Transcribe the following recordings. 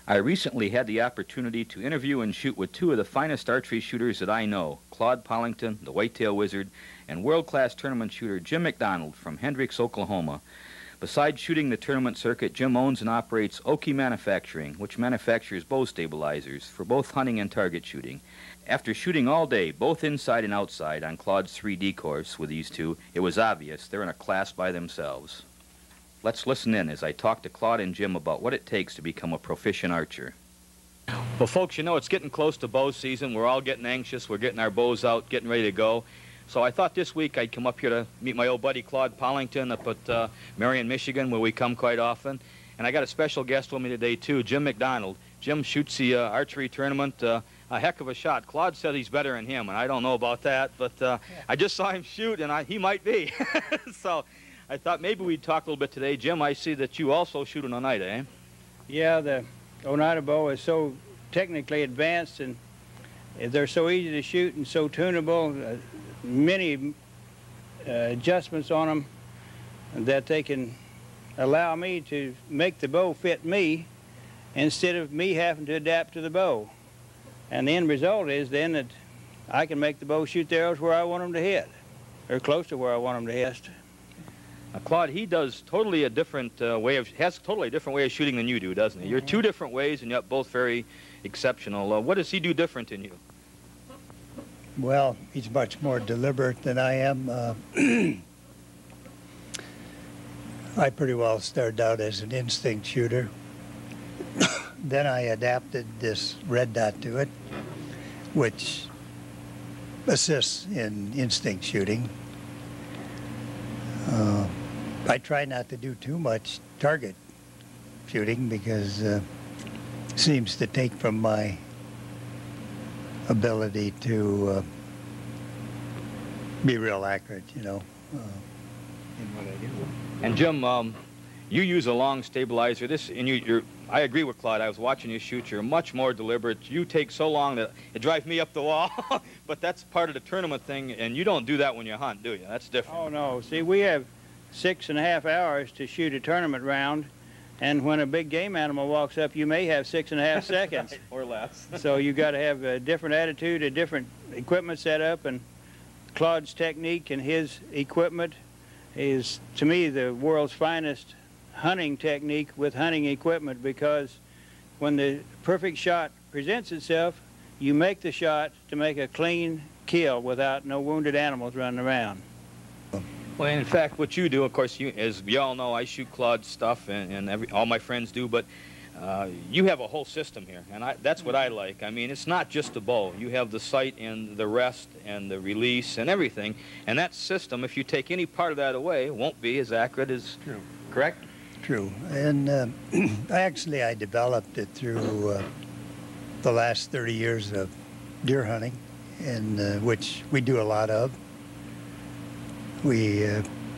I recently had the opportunity to interview and shoot with two of the finest archery shooters that I know, Claude Pollington, the Whitetail Wizard, and world-class tournament shooter Jim MacDonald from Hendricks, Oklahoma. Besides shooting the tournament circuit, Jim owns and operates Oki Manufacturing, which manufactures bow stabilizers for both hunting and target shooting. After shooting all day, both inside and outside, on Claude's 3D course with these two, it was obvious they're in a class by themselves. Let's listen in as I talk to Claude and Jim about what it takes to become a proficient archer. Well, folks, you know, it's getting close to bow season. We're all getting anxious. We're getting our bows out, getting ready to go. So I thought this week I'd come up here to meet my old buddy Claude Pollington up at Marion, Michigan, where we come quite often. And I got a special guest with me today, too, Jim MacDonald. Jim shoots the archery tournament, a heck of a shot. Claude said he's better than him, and I don't know about that, but I just saw him shoot, and he might be. So I thought maybe we'd talk a little bit today. Jim, I see that you also shoot an Oneida, eh? Yeah, the Oneida bow is so technically advanced, and they're so easy to shoot and so tunable. Many adjustments on them that they can allow me to make the bow fit me instead of me having to adapt to the bow. And the end result is then that I can make the bow shoot the arrows where I want them to hit, or close to where I want them to hit. Claude, he does totally a different has totally a different way of shooting than you do, doesn't he? You're two different ways, and yet both very exceptional. What does he do different than you? Well, he's much more deliberate than I am. I pretty well started out as an instinct shooter. Then I adapted this red dot to it, which assists in instinct shooting. I try not to do too much target shooting because it seems to take from my ability to be real accurate, you know, in what I do. And Jim, you use a long stabilizer. I agree with Claude. I was watching you shoot. You're much more deliberate. You take so long that it drives me up the wall. But that's part of the tournament thing, and you don't do that when you hunt, do you? That's different. Oh, no. See, we have 6.5 hours to shoot a tournament round, and when a big game animal walks up, you may have 6.5 seconds. Right, or less. So you've got to have a different attitude, a different equipment setup, and Claude's technique and his equipment is, to me, the world's finest hunting technique with hunting equipment, because when the perfect shot presents itself, you make the shot to make a clean kill without no wounded animals running around. Well, in fact, what you do, of course, as we all know, I shoot Claude's stuff, and all my friends do, but you have a whole system here, and that's what I like. I mean, it's not just the bow. You have the sight and the rest and the release and everything, and that system, if you take any part of that away, won't be as accurate as... True. Correct? True. And I developed it through the last 30 years of deer hunting, and which we do a lot of. We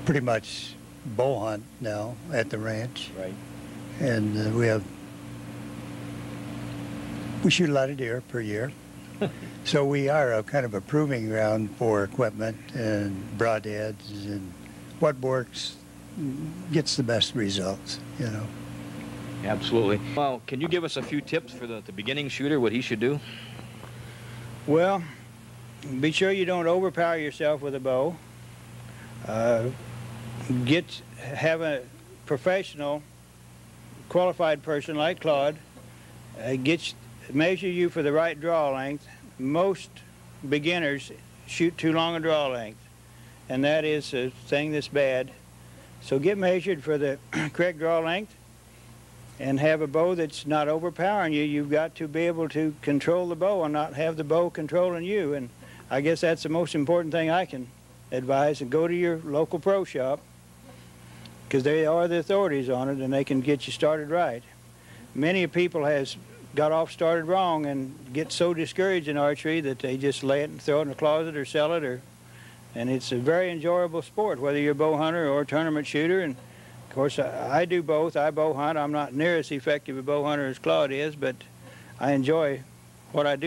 pretty much bow hunt now at the ranch. Right. And we shoot a lot of deer per year. So we are a kind of a proving ground for equipment and broadheads, and what works gets the best results, you know. Absolutely. Well, can you give us a few tips for the beginning shooter, what he should do? Well, be sure you don't overpower yourself with a bow. Have a professional, qualified person like Claude measure you for the right draw length. Most beginners shoot too long a draw length, and that is a thing that's bad. So get measured for the correct draw length and have a bow that's not overpowering you. You've got to be able to control the bow and not have the bow controlling you, and I guess that's the most important thing I can advise. And go to your local pro shop, because they are the authorities on it, and they can get you started right. Many people has got off started wrong and get so discouraged in archery that they just lay it and throw it in the closet or sell it, and it's a very enjoyable sport, whether you're a bow hunter or a tournament shooter. And of course I do both. I bow hunt. I'm not near as effective a bow hunter as Claude is, but I enjoy what I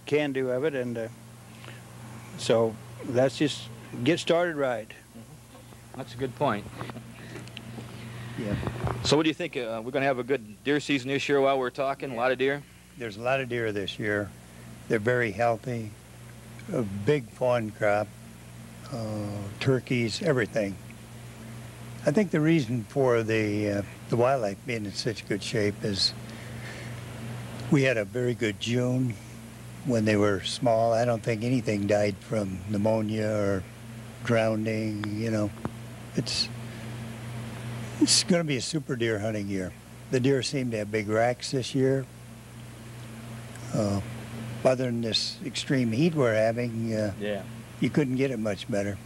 can do of it, and so that's just get started right. That's a good point. Yeah. So what do you think? We're going to have a good deer season this year while we're talking? A lot of deer? There's a lot of deer this year. They're very healthy. A big fawn crop, turkeys, everything. I think the reason for the wildlife being in such good shape is we had a very good June when they were small. I don't think anything died from pneumonia or drowning, you know. It's going to be a super deer hunting year. The deer seem to have big racks this year. Other than this extreme heat we're having, Yeah. you couldn't get it much better.